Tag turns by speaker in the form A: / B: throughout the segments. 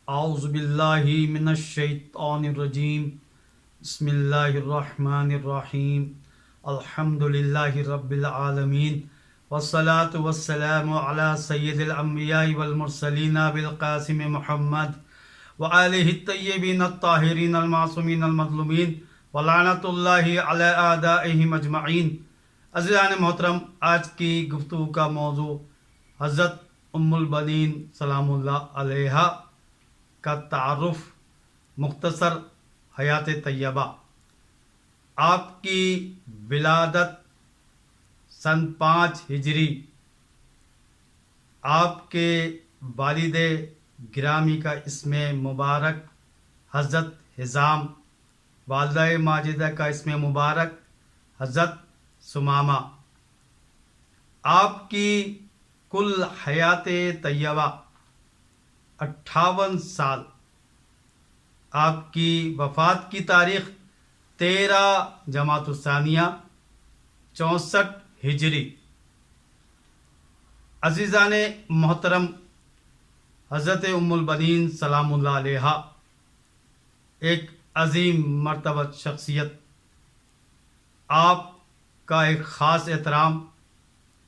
A: اعوذ باللہ من الشیطان الرجیم بسم اللہ الرحمن الرحیم الحمد للہ رب العالمین والصلاة والسلام علی سید الانبیاء والمرسلین بالقاسم محمد وآلہ الطیبین الطاہرین المعصومین المظلومین ولعنت اللہ علی اعدائہم اجمعین۔ عزیزان محترم، آج کی گفتگو کا موضوع حضرت ام البنین سلام اللہ علیہا کا تعارف، مختصر حیات طیبہ۔ آپ کی ولادت سن 5 ہجری، آپ کے والد گرامی کا اسم مبارک حضرت حزام، والدہ ماجدہ کا اسم مبارک حضرت ثمامہ۔ آپ کی کل حیات طیبہ 58 سال۔ آپ کی وفات کی تاریخ 13 جمادی الثانیہ 64 ہجری۔ عزیزان محترم، حضرت ام البنین سلام اللہ علیہا ایک عظیم مرتبہ شخصیت۔ آپ کا ایک خاص احترام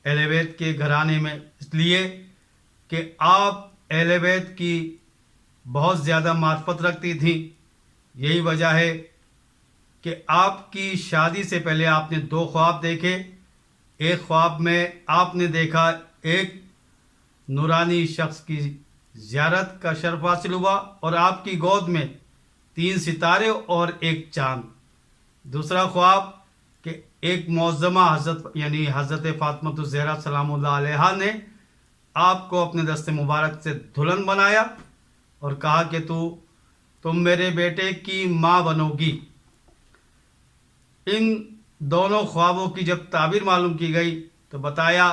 A: اہل بیت کے گھرانے میں، اس لیے کہ آپ اہل بیت کی بہت زیادہ معرفت رکھتی تھیں۔ یہی وجہ ہے کہ آپ کی شادی سے پہلے آپ نے 2 خواب دیکھے۔ ایک خواب میں آپ نے دیکھا ایک نورانی شخص کی زیارت کا شرف حاصل ہوا اور آپ کی گود میں 3 ستارے اور ایک چاند۔ دوسرا خواب کہ ایک معظمہ حضرت یعنی حضرت فاطمہ الزہرا سلام اللہ علیہا نے آپ کو اپنے دست مبارک سے دلہن بنایا اور کہا کہ تم میرے بیٹے کی ماں بنو گی۔ ان دونوں خوابوں کی جب تعبیر معلوم کی گئی تو بتایا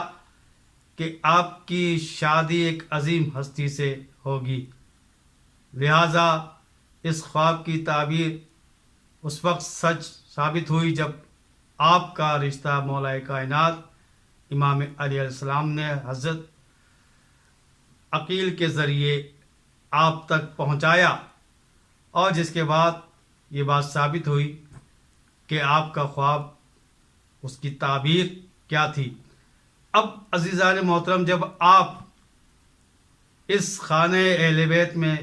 A: کہ آپ کی شادی ایک عظیم ہستی سے ہوگی، لہذا اس خواب کی تعبیر اس وقت سچ ثابت ہوئی جب آپ کا رشتہ مولا کائنات امام علی علیہ السلام نے حضرت عقیل کے ذریعے آپ تک پہنچایا، اور جس کے بعد یہ بات ثابت ہوئی کہ آپ کا خواب اس کی تعبیر کیا تھی۔ اب عزیزان محترم، جب آپ اس خانہ اہل بیت میں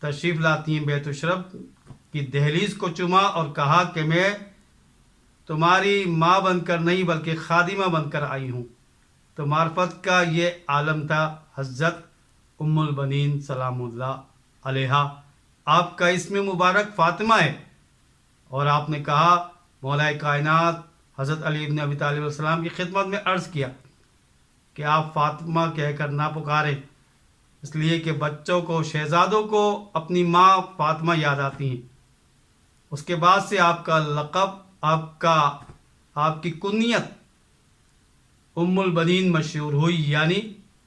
A: تشریف لاتی ہیں، بیت الشرف کی دہلیز کو چوما اور کہا کہ میں تمہاری ماں بن کر نہیں بلکہ خادمہ بن کر آئی ہوں، تو معرفت کا یہ عالم تھا۔ حضرت ام البنین سلام اللہ علیہا، آپ کا اسم مبارک فاطمہ ہے، اور آپ نے کہا مولا کائنات حضرت علی بن ابی طالب علیہ السلام کی خدمت میں عرض کیا کہ آپ فاطمہ کہہ کر نہ پکاریں، اس لیے کہ بچوں کو، شہزادوں کو اپنی ماں فاطمہ یاد آتی ہیں۔ اس کے بعد سے آپ کا لقب، آپ کی کنیت ام البنین مشہور ہوئی، یعنی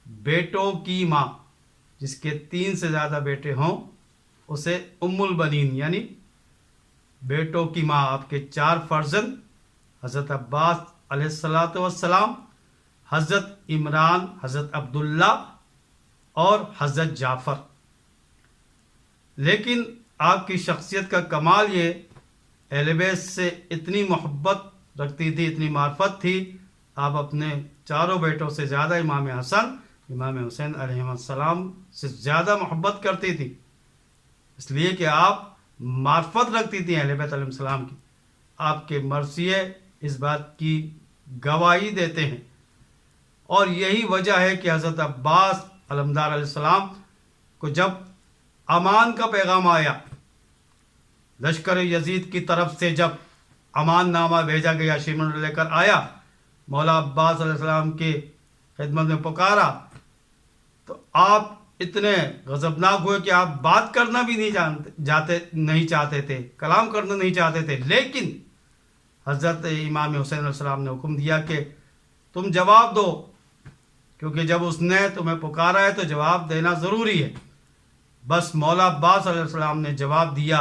A: بیٹوں کی ماں۔ جس کے 3 سے زیادہ بیٹے ہوں اسے ام البنین یعنی بیٹوں کی ماں۔ آپ کے 4 فرزند حضرت عباس علیہ السلام، حضرت عمران، حضرت عبداللہ اور حضرت جعفر۔ لیکن آپ کی شخصیت کا کمال یہ اہل بیت سے اتنی محبت رکھتی تھی، اتنی معرفت تھی، آپ اپنے 4 بیٹوں سے زیادہ امام حسن، امام حسین علیہ السلام سے زیادہ محبت کرتی تھی، اس لیے کہ آپ معرفت رکھتی تھی اہل بیت علیہ السلام کی۔ آپ کے مرثیے اس بات کی گواہی دیتے ہیں، اور یہی وجہ ہے کہ حضرت عباس علمدار علیہ السلام کو جب امان کا پیغام آیا، لشکر یزید کی طرف سے جب امان نامہ بھیجا گیا، شیمن لے کر آیا، مولا عباس علیہ السلام کی خدمت میں پکارا، تو آپ اتنے غضبناک ہوئے کہ آپ بات کرنا بھی نہیں چاہتے تھے، کلام کرنا نہیں چاہتے تھے۔ لیکن حضرت امام حسین علیہ السلام نے حکم دیا کہ تم جواب دو، کیونکہ جب اس نے تمہیں پکارا ہے تو جواب دینا ضروری ہے۔ بس مولا عباس علیہ السلام نے جواب دیا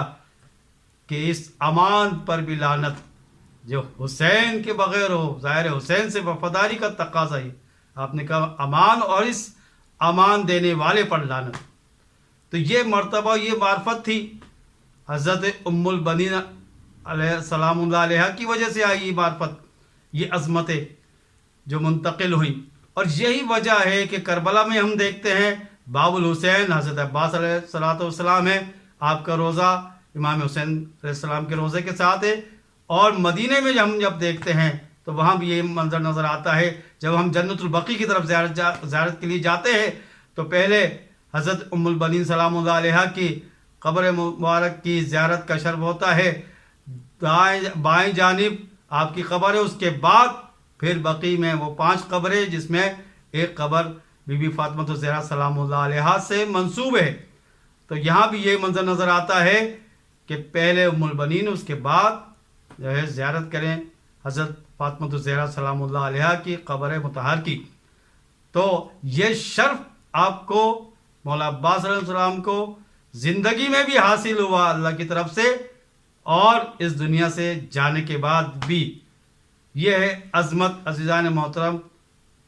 A: کہ اس امان پر بھی لعنت جو حسین کے بغیر ہو، ظاہر حسین سے وفاداری کا تقاضا ہے۔ آپ نے کہا امان، اور اس امان دینے والے پر لعنت۔ تو یہ مرتبہ یہ معرفت تھی حضرت ام البنین علیہ سلام اللہ علیہ کی وجہ سے آئی یہ معرفت، یہ عظمتیں جو منتقل ہوئی. اور یہی وجہ ہے کہ کربلا میں ہم دیکھتے ہیں باب الحسین حضرت عباس علیہ السلام ہے، آپ کا روزہ امام حسین علیہ السلام کے روزے کے ساتھ ہے. اور مدینے میں ہم جب دیکھتے ہیں تو وہاں بھی یہ منظر نظر آتا ہے. جب ہم جنت البقیع کی طرف زیارت کے لیے جاتے ہیں تو پہلے حضرت ام البنین سلام اللہ علیہ کی قبر مبارک کی زیارت کا شرف ہوتا ہے، بائیں جانب آپ کی قبر ہے، اس کے بعد پھر بقیع میں وہ 5 قبریں جس میں ایک قبر بی بی فاطمہ الزہرا سلام اللہ علیہ سے منسوب ہے. تو یہاں بھی یہ منظر نظر آتا ہے کہ پہلے ام البنین، اس کے بعد جو ہے زیارت کریں حضرت فاطمہ الزہرا سلام اللہ علیہ کی قبر مطہر کی. تو یہ شرف آپ کو مولا عباس علیہ السلام کو زندگی میں بھی حاصل ہوا اللہ کی طرف سے، اور اس دنیا سے جانے کے بعد بھی. یہ ہے عظمت عزیزان محترم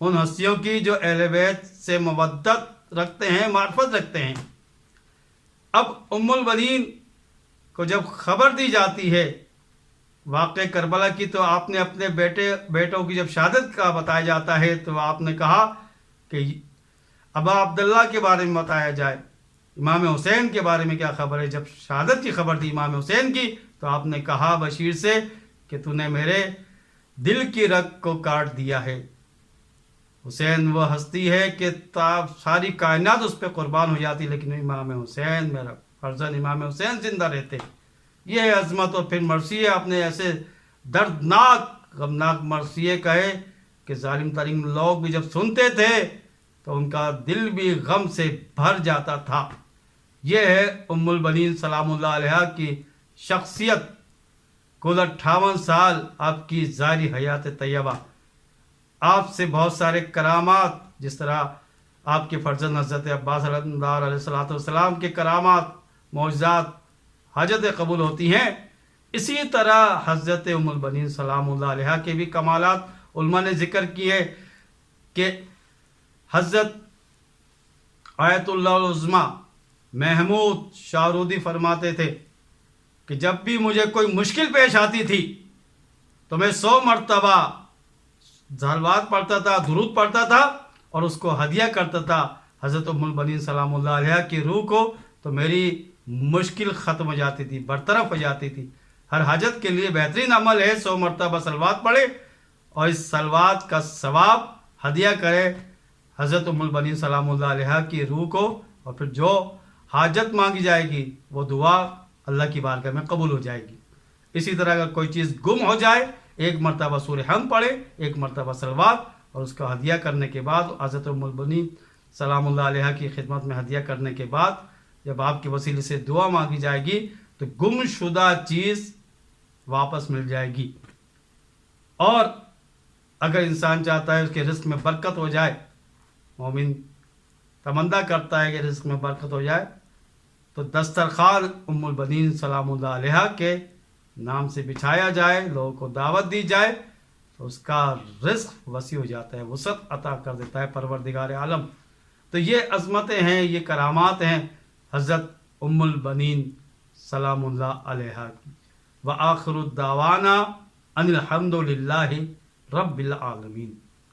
A: ان ہستیوں کی جو اہل بیت سے مودت رکھتے ہیں، معرفت رکھتے ہیں. اب ام البنین کو جب خبر دی جاتی ہے واقع کربلا کی، تو آپ نے اپنے بیٹوں کی جب شہادت کا بتایا جاتا ہے تو آپ نے کہا کہ ابا عبداللہ کے بارے میں بتایا جائے، امام حسین کے بارے میں کیا خبر ہے. جب شہادت کی خبر دی امام حسین کی تو آپ نے کہا بشیر سے کہ تو نے میرے دل کی رگ کو کاٹ دیا ہے. حسین وہ ہستی ہے کہ ساری کائنات اس پہ قربان ہو جاتی، لیکن امام حسین میرا فرزند امام حسین زندہ رہتے. یہ ہے عظمت. اور پھر مرثیے آپ نے ایسے دردناک غمناک مرثیے کہے کہ ظالم ترین لوگ بھی جب سنتے تھے تو ان کا دل بھی غم سے بھر جاتا تھا. یہ ہے ام البنین سلام اللہ علیہ کی شخصیت. کل 58 سال آپ کی ظاہری حیات طیبہ، آپ سے بہت سارے کرامات، جس طرح آپ کے فرزند حضرت عباس علیہ السلام کے کرامات معجزات حاجت قبول ہوتی ہیں، اسی طرح حضرت ام البنین سلام اللہ علیہ کے بھی کمالات علماء نے ذکر کیے کہ حضرت آیت اللہ العظمیٰ محمود شاہرودی فرماتے تھے کہ جب بھی مجھے کوئی مشکل پیش آتی تھی تو میں 100 مرتبہ صلوات پڑھتا تھا، درود پڑھتا تھا اور اس کو ہدیہ کرتا تھا حضرت ام البنین سلام اللہ علیہ کی روح کو، تو میری مشکل ختم ہو جاتی تھی، برطرف ہو جاتی تھی. ہر حاجت کے لیے بہترین عمل ہے 100 مرتبہ صلوات پڑھے اور اس صلوات کا ثواب ہدیہ کرے حضرت ام البنین سلام اللہ علیہ کی روح کو، اور پھر جو حاجت مانگی جائے گی وہ دعا اللہ کی بارگاہ میں قبول ہو جائے گی. اسی طرح اگر کوئی چیز گم ہو جائے، ایک مرتبہ سورہ حمد پڑھے، ایک مرتبہ صلوات، اور اس کا ہدیہ کرنے کے بعد حضرت ام البنین سلام اللہ علیہ کی خدمت میں ہدیہ کرنے کے بعد جب آپ کے وسیلے سے دعا مانگی جائے گی تو گم شدہ چیز واپس مل جائے گی. اور اگر انسان چاہتا ہے اس کے رزق میں برکت ہو جائے، مومن تمنا کرتا ہے کہ رزق میں برکت ہو جائے، تو دسترخوان ام البنین سلام اللہ علیہ کے نام سے بچھایا جائے، لوگوں کو دعوت دی جائے تو اس کا رزق وسیع ہو جاتا ہے، وسعت عطا کر دیتا ہے پروردگار عالم. تو یہ عظمتیں ہیں، یہ کرامات ہیں حضرت ام البنین سلام اللہ علیہ کی. وآخر الدعوانا ان الحمد للہ رب العالمین.